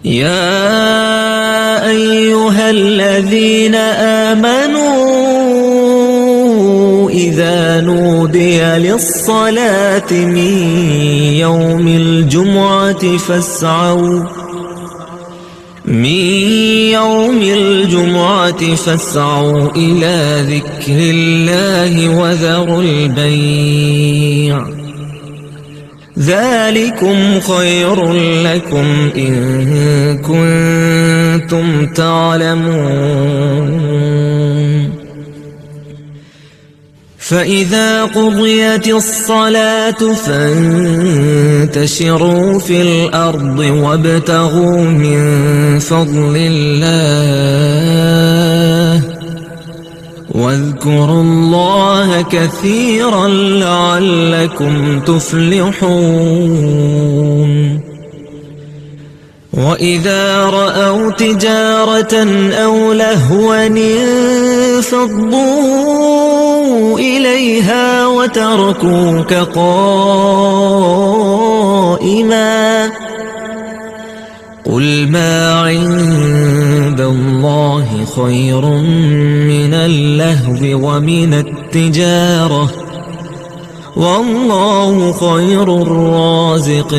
يا أيها الذين آمنوا إذا نودي للصلاة من يوم الجمعة فاسعوا إلى ذكر الله وذروا البيع ذلكم خير لكم إن كنتم تعلمون. فإذا قضيت الصلاة فانتشروا في الأرض وابتغوا من فضل الله واذكروا الله كثيرا لعلكم تفلحون. وإذا رأوا تجارة أو لهوا انفضوا إليها وتركوك قائما قل ما عند الله خير من اللهو ومن التجارة والله خير الرازقين.